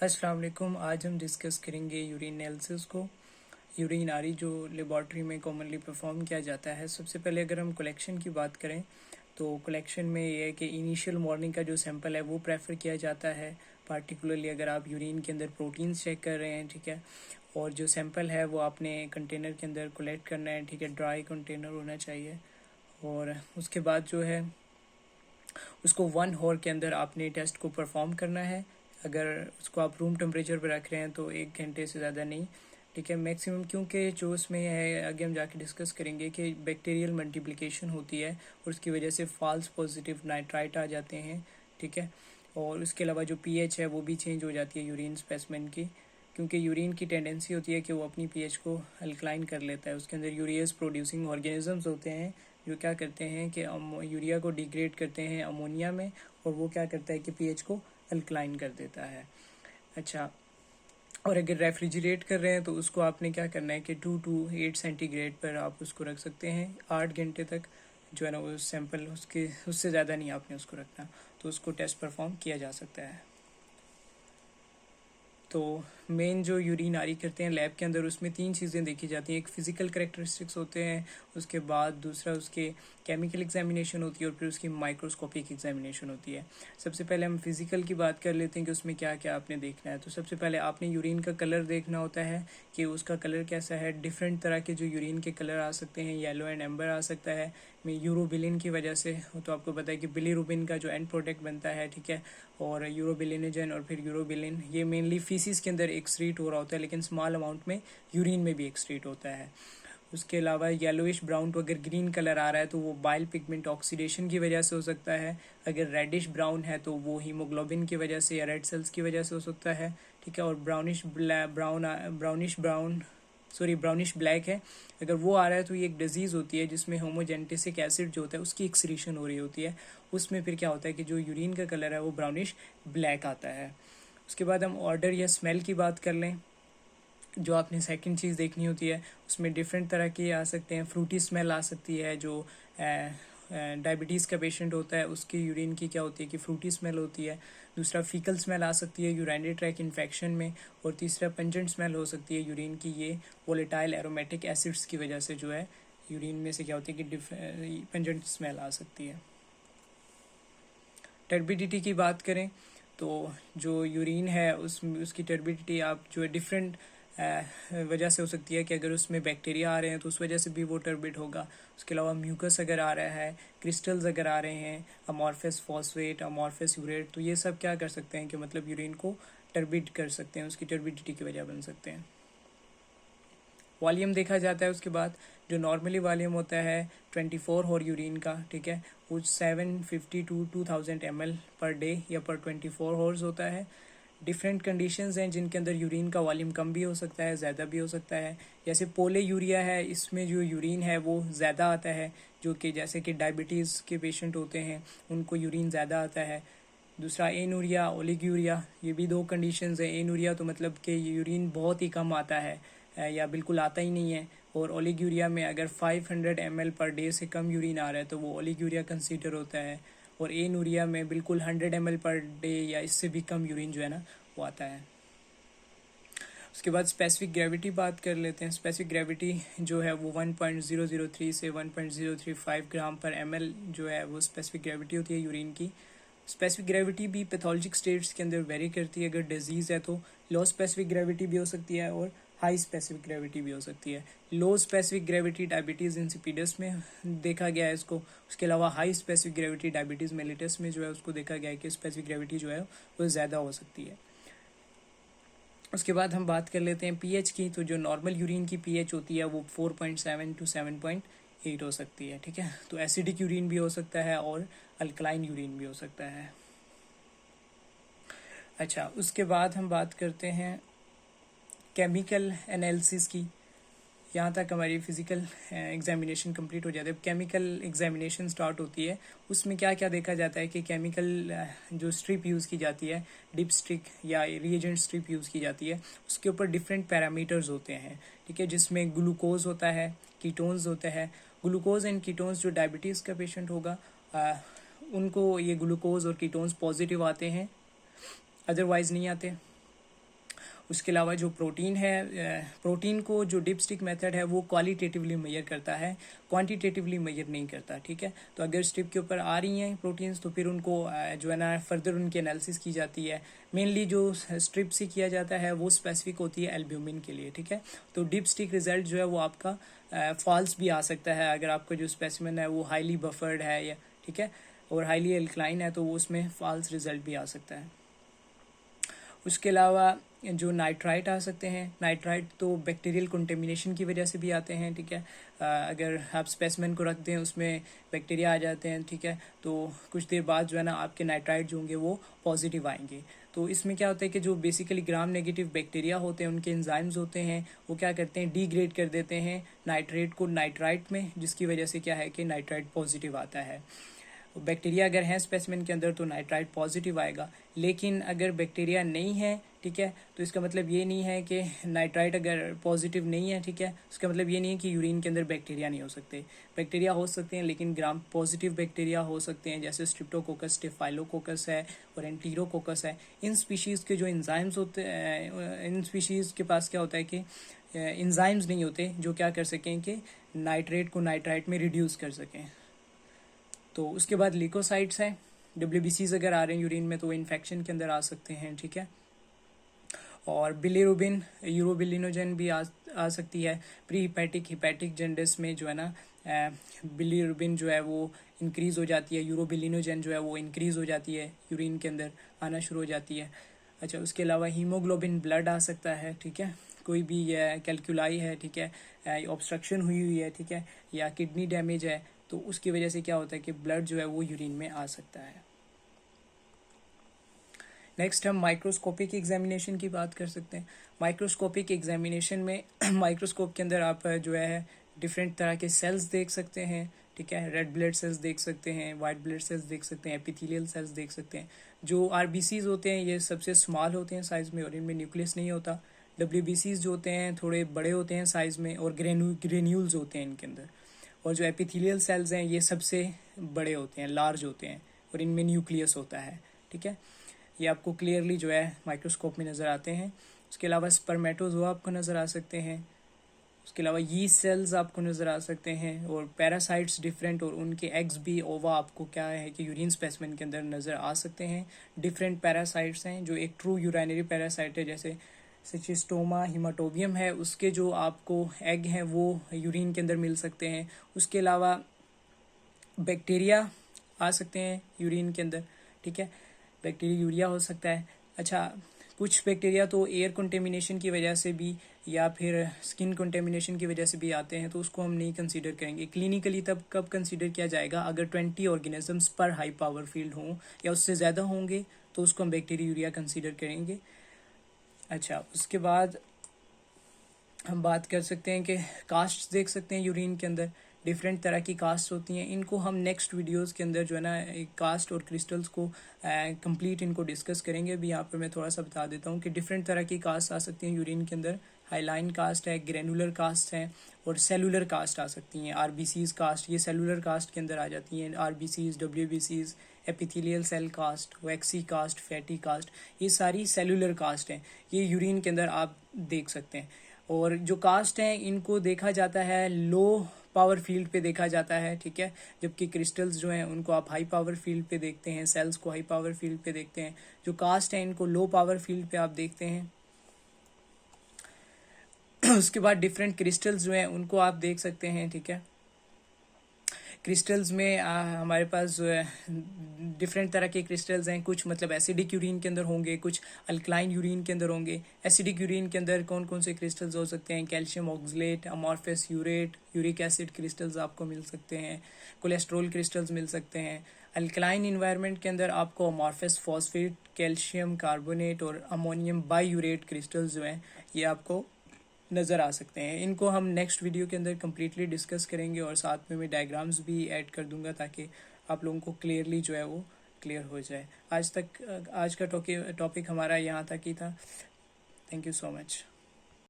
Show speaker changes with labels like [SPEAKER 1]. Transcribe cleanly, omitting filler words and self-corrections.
[SPEAKER 1] अस्सलाम वालेकुम। आज हम डिस्कस करेंगे यूरिन एनालिसिस को। यूरिन आरी जो लेबॉर्ट्री में कॉमनली परफॉर्म किया जाता है। सबसे पहले अगर हम कलेक्शन की बात करें तो कलेक्शन में ये है कि इनिशियल मॉर्निंग का जो सैंपल है वो प्रेफर किया जाता है, पार्टिकुलरली अगर आप यूरिन के अंदर प्रोटीन्स चेक कर रहे हैं, ठीक है। और जो सैंपल है वो आपने कंटेनर के अंदर कलेक्ट करना है, ठीक है। ड्राई कंटेनर होना चाहिए। और उसके बाद जो है उसको 1 आवर के अंदर आपने टेस्ट को परफॉर्म करना है। अगर उसको आप रूम टेम्परेचर पर रख रहे हैं तो 1 घंटे से ज़्यादा नहीं, ठीक है, मैक्सिमम। क्योंकि जो उसमें है, आगे हम जाके डिस्कस करेंगे कि बैक्टीरियल मल्टीप्लिकेशन होती है और उसकी वजह से फॉल्स पॉजिटिव नाइट्राइट आ जाते हैं, ठीक है। और उसके अलावा जो पीएच है वो भी चेंज हो जाती है यूरिन स्पेसिमेन की, क्योंकि यूरिन की टेंडेंसी होती है कि वो अपनी पीएच को अल्कलाइन कर लेता है। उसके अंदर यूरियस प्रोड्यूसिंग ऑर्गेनिजम्स होते हैं जो क्या करते हैं कि यूरिया को डिग्रेड करते हैं अमोनिया में, और वो क्या करता है कि पीएच को अल्कलाइन कर देता है। अच्छा, और अगर रेफ्रिजरेट कर रहे हैं तो उसको आपने क्या करना है कि 2 to 8 सेंटीग्रेड पर आप उसको रख सकते हैं 8 घंटे तक, जो है ना वो सैंपल उसके उससे ज़्यादा नहीं आपने उसको रखना, तो उसको टेस्ट परफॉर्म किया जा सकता है। तो मेन जो यूरिन आरी करते हैं लैब के अंदर, उसमें 3 चीज़ें देखी जाती हैं। एक फिजिकल करेक्टरिस्टिक्स होते हैं, उसके बाद दूसरा उसके केमिकल एग्जामिनेशन होती है, और फिर उसकी माइक्रोस्कोपिक एग्जामिनेशन होती है। सबसे पहले हम फिजिकल की बात कर लेते हैं कि उसमें क्या क्या आपने देखना है। तो सबसे पहले आपने यूरिन का कलर देखना होता है कि उसका कलर कैसा है। डिफरेंट तरह के जो यूरिन के कलर आ सकते हैं, येलो एंड एम्बर आ सकता है में यूरोबिलिन की वजह से। तो आपको पता है कि बिलीरुबिन का जो एंड प्रोडक्ट बनता है, ठीक है, और यूरोबिलिनोजन और फिर यूरोबिलिन, ये मेनली फीसिस के अंदर एक्सक्रीट हो रहा होता है, लेकिन स्मॉल अमाउंट में यूरिन में भी एक्सक्रीट होता है। उसके अलावा येलोइश ब्राउन टू अगर ग्रीन कलर आ रहा है तो वो बाइल पिगमेंट ऑक्सीडेशन की वजह से हो सकता है। अगर रेडिश ब्राउन है तो वो हीमोग्लोबिन की वजह से या रेड सेल्स की वजह से हो सकता है, ठीक है। और ब्राउनिश ब्लैक है, अगर वो आ रहा है तो ये एक डिजीज़ होती है जिसमें होमोजेनेटिसिक एसिड जो होता है उसकी एक्सक्रीशन हो रही होती है। उसमें फिर क्या होता है कि जो यूरिन का कलर है वो ब्राउनिश ब्लैक आता है। उसके बाद हम ऑर्डर या स्मेल की बात कर लें, जो आपने सेकंड चीज़ देखनी होती है। उसमें डिफरेंट तरह के आ सकते हैं। फ्रूटी स्मेल आ सकती है, जो डायबिटीज़ का पेशेंट होता है उसकी यूरिन की क्या होती है कि फ्रूटी स्मेल होती है। दूसरा फीकल स्मेल आ सकती है यूरिनरी ट्रैक इन्फेक्शन में। और तीसरा पंजेंट स्मेल हो सकती है यूरिन की, ये वोलेटाइल एरोमेटिक एसिड्स की वजह से जो है यूरिन में से क्या होती है कि पंजेंट स्मेल आ सकती है। टर्बिडिटी की बात करें तो जो यूरिन है उसकी टर्बिडिटी आप जो है डिफरेंट वजह से हो सकती है कि अगर उसमें बैक्टीरिया आ रहे हैं तो उस वजह से भी वो टर्बिड होगा। उसके अलावा म्यूकस अगर आ रहा है, क्रिस्टल्स अगर आ रहे हैं, अमॉर्फस फॉस्फेट, अमॉर्फस यूरेट, तो ये सब क्या कर सकते हैं कि मतलब यूरिन को टर्बिड कर सकते हैं, उसकी टर्बिडिटी की वजह बन सकते हैं। वॉल्यूम देखा जाता है उसके बाद। जो नॉर्मली वॉल्यूम होता है 24 हॉर यूरिन का, ठीक है, वो 750 to 2000 ml पर डे या पर 24 हॉर्स होता है। डिफरेंट कंडीशंस हैं जिनके अंदर यूरिन का वॉल्यूम कम भी हो सकता है, ज़्यादा भी हो सकता है। जैसे पोले यूरिया है, इसमें जो यूरिन है वो ज़्यादा आता है, जो कि जैसे कि डायबिटीज़ के पेशेंट होते हैं उनको यूरिन ज़्यादा आता है। दूसरा एनूरिया, ओलिगूरिया, ये भी 2 कंडीशंस हैं। एनूरिया तो मतलब कि यूरिन बहुत ही कम आता है या बिल्कुल आता ही नहीं है। और ओलिगूरिया में अगर 500 ml पर डे से कम यूरिन आ रहा है तो वो ओलिगूरिया कंसीडर होता है। और एनूरिया में बिल्कुल 100 ml पर डे या इससे भी कम यूरिन जो है ना वो आता है। उसके बाद स्पेसिफिक ग्रेविटी बात कर लेते हैं। स्पेसिफिक ग्रेविटी जो है वो 1.003 से 1.035 ग्राम पर ml जो है वो स्पेसिफिक ग्रेविटी होती है यूरिन की। स्पेसिफिक ग्रेविटी भी पैथोलॉजिक स्टेट्स के अंदर वेरी करती है। अगर डिजीज़ है तो लो स्पेसिफिक ग्रेविटी भी हो सकती है और हाई स्पेसिफिक ग्रेविटी भी हो सकती है। लो स्पेसिफिक ग्रेविटी डायबिटीज़ इंसिपिडस में देखा गया है इसको। उसके अलावा high specific gravity diabetes mellitus में जो है उसको देखा गया है कि स्पेसिफिक ग्रेविटी जो है वो ज़्यादा हो सकती है। उसके बाद हम बात कर लेते हैं पीएच की। तो जो नॉर्मल यूरिन की पीएच होती है वो 4.7 to 7.8 हो सकती है, ठीक है। तो एसिडिक यूरिन भी हो सकता है और अल्कलाइन यूरिन भी हो सकता है। अच्छा, उसके बाद हम बात करते हैं केमिकल एनालिसिस की। यहाँ तक हमारी फिज़िकल एग्जामिनेशन कंप्लीट हो जाती है। केमिकल एग्जामिनेशन स्टार्ट होती है। उसमें क्या क्या देखा जाता है कि केमिकल जो स्ट्रिप यूज़ की जाती है, डिप स्ट्रिक या रिएजेंट स्ट्रिप यूज़ की जाती है, उसके ऊपर डिफरेंट पैरामीटर्स होते हैं, ठीक है, जिसमें ग्लूकोज होता है, कीटोन्स होता है। ग्लूकोज एंड कीटोन्स जो डायबिटीज़ का पेशेंट होगा उनको ये ग्लूकोज और कीटोन्स पॉजिटिव आते हैं, अदरवाइज़ नहीं आते। उसके अलावा जो प्रोटीन है, प्रोटीन को जो डिपस्टिक मेथड है वो क्वालिटेटिवली मेजर करता है, क्वांटिटेटिवली मेजर नहीं करता, ठीक है। तो अगर स्ट्रिप के ऊपर आ रही हैं प्रोटीन्स तो फिर उनको जो है ना फर्दर उनकी एनालिसिस की जाती है। मेनली जो स्ट्रिप से किया जाता है वो स्पेसिफिक होती है एल्ब्यूमिन के लिए, ठीक है। तो डिपस्टिक रिजल्ट जो है वो आपका फॉल्स भी आ सकता है अगर आपका जो स्पेसिमेन है वो हाईली बफर्ड है या, ठीक है, और हाईली एल्कलाइन है तो वो उसमें फॉल्स रिजल्ट भी आ सकता है। उसके अलावा जो नाइट्राइट आ सकते हैं, नाइट्राइट तो बैक्टीरियल कंटेमिनेशन की वजह से भी आते हैं, ठीक है। अगर आप स्पेसिमेन को रख दें उसमें बैक्टीरिया आ जाते हैं, ठीक है, तो कुछ देर बाद जो है ना आपके नाइट्राइट जो होंगे वो पॉजिटिव आएंगे। तो इसमें क्या होता है कि जो बेसिकली ग्राम नेगेटिव बैक्टीरिया होते हैं उनके एंजाइम्स होते हैं वो क्या करते हैं, डिग्रेड कर देते हैं नाइट्रेट को नाइट्राइट में, जिसकी वजह से क्या है कि नाइट्राइट पॉजिटिव आता है। बैक्टीरिया अगर है स्पेसिमेन के अंदर तो नाइट्राइट पॉजिटिव आएगा, लेकिन अगर बैक्टीरिया नहीं है, ठीक है, तो इसका मतलब ये नहीं है कि नाइट्राइट अगर पॉजिटिव नहीं है, ठीक है, उसका मतलब ये नहीं है कि यूरिन के अंदर बैक्टीरिया नहीं हो सकते। बैक्टीरिया हो सकते हैं लेकिन ग्राम पॉजिटिव बैक्टीरिया हो सकते हैं, जैसे स्ट्रिप्टोकोकस, स्टेफाइलोकोकस है और एंटीरोकोकस है। इन स्पीशीज़ के जो एंजाइम्स होते हैं, इन स्पीशीज़ के पास क्या होता है कि एंजाइम्स नहीं होते जो क्या कर सकें कि नाइट्रेट को नाइट्राइट में रिड्यूस कर सकें। तो उसके बाद लिकोसाइट्स हैं, WBCs अगर आ रहे हैं यूरिन में तो वो इन्फेक्शन के अंदर आ सकते हैं, ठीक है। और बिलीरुबिन, यूरोबिलिनोजन भी आ सकती है। प्री हिपैटिक, हिपैटिक जॉन्डिस में जो है ना बिलीरुबिन जो है वो इंक्रीज़ हो जाती है, यूरोबिलिनोजन जो है वो इंक्रीज़ हो जाती है, यूरिन के अंदर आना शुरू हो जाती है। अच्छा, उसके अलावा हीमोग्लोबिन ब्लड आ सकता है, ठीक है, कोई भी कैलकुलाई है, ठीक है, ऑब्स्ट्रक्शन हुई हुई है, ठीक है, या किडनी डैमेज है तो उसकी वजह से क्या होता है कि ब्लड जो है वो यूरिन में आ सकता है। नेक्स्ट हम माइक्रोस्कोपिक एग्जामिनेशन की बात कर सकते हैं। माइक्रोस्कोपिक एग्जामिनेशन में माइक्रोस्कोप के अंदर आप जो है डिफरेंट तरह के सेल्स देख सकते हैं, ठीक है, रेड ब्लड सेल्स देख सकते हैं, वाइट ब्लड सेल्स देख सकते हैं, एपिथेलियल सेल्स देख सकते हैं। जो RBCs होते हैं ये सबसे स्मॉल होते हैं साइज़ में और इनमें न्यूक्लियस नहीं होता। WBCs जो होते हैं थोड़े बड़े होते हैं साइज़ में और ग्रेन्यूल्स होते हैं इनके अंदर। और जो एपिथेलियल सेल्स हैं ये सबसे बड़े होते हैं, लार्ज होते हैं और इनमें न्यूक्लियस होता है, ठीक है। ये आपको क्लियरली जो है माइक्रोस्कोप में नज़र आते हैं। उसके अलावा स्पर्मेटोजोआ आपको नज़र आ सकते हैं। उसके अलावा यीस्ट सेल्स आपको नज़र आ सकते हैं और पैरासाइट्स डिफरेंट और उनके एग्स भी ओवा आपको क्या है कि यूरिन स्पेसिमेन के अंदर नज़र आ सकते हैं। डिफरेंट पैरासाइट्स हैं, जो एक ट्रू यूराइनरी पैरासाइट है जैसे सिचिस्टोमा हिमाटोबियम है, उसके जो आपको एग हैं वो यूरिन के अंदर मिल सकते हैं। उसके अलावा बैक्टीरिया आ सकते हैं यूरिन के अंदर, ठीक है, बैक्टीरिया यूरिया हो सकता है। अच्छा, कुछ बैक्टीरिया तो एयर कंटेमिनेशन की वजह से भी या फिर स्किन कंटेमिनेशन की वजह से भी आते हैं तो उसको हम नहीं कंसीडर करेंगे। क्लिनिकली तब कब कंसीडर किया जाएगा, अगर 20 ऑर्गेनिजम्स पर हाई पावर फील्ड हों या उससे ज़्यादा होंगे तो उसको हम बैक्टीरिया यूरिया कंसीडर करेंगे। अच्छा, उसके बाद हम बात कर सकते हैं कि कास्ट देख सकते हैं यूरिन के अंदर, डिफरेंट तरह की कास्ट होती हैं। इनको हम नेक्स्ट वीडियोस के अंदर जो है ना कास्ट और क्रिस्टल्स को कंप्लीट इनको डिस्कस करेंगे। अभी यहाँ पर मैं थोड़ा सा बता देता हूँ कि डिफरेंट तरह की कास्ट आ सकती हैं यूरिन के अंदर। हाईलाइन कास्ट है, ग्रेनुलर कास्ट है और सेलुलर कास्ट आ सकती हैं। RBCs कास्ट ये सेलुलर कास्ट के अंदर आ जाती हैं। RBCs, WBCs, epithelial cell cast, waxy cast, fatty cast, ये सारी सेलुलर कास्ट हैं। ये यूरिन के अंदर आप देख सकते हैं। और जो कास्ट हैं इनको देखा जाता है लो पावर फील्ड पे देखा जाता है, ठीक है, जबकि क्रिस्टल्स जो हैं उनको आप हाई पावर फील्ड पे देखते हैं, सेल्स को हाई पावर फील्ड पे देखते हैं। जो कास्ट हैं इनको लो पावर फील्ड पे आप देखते हैं। उसके बाद डिफरेंट क्रिस्टल्स जो हैं उनको आप देख सकते हैं, ठीक है। क्रिस्टल्स में हमारे पास जो है डिफरेंट तरह के क्रिस्टल्स हैं। कुछ मतलब एसिडिक यूरिन के अंदर होंगे, कुछ अल्कलाइन यूरिन के अंदर होंगे। एसिडिक यूरिन के अंदर कौन कौन से क्रिस्टल्स हो सकते हैं, calcium oxalate, amorphous urate, uric acid crystals आपको मिल सकते हैं, कोलेस्ट्रॉल क्रिस्टल्स मिल सकते हैं। अल्कलाइन इन्वायरमेंट के अंदर आपको अमॉर्फस फॉस्फेट, कैल्शियम कार्बोनेट और अमोनियम बाईयूरेट क्रिस्टल्स जो हैं ये आपको नज़र आ सकते हैं। इनको हम नेक्स्ट वीडियो के अंदर कम्प्लीटली डिस्कस करेंगे और साथ में मैं डायग्राम्स भी ऐड कर दूंगा ताकि आप लोगों को क्लियरली जो है वो क्लियर हो जाए। आज का टॉपिक हमारा यहाँ तक ही था। Thank you so much.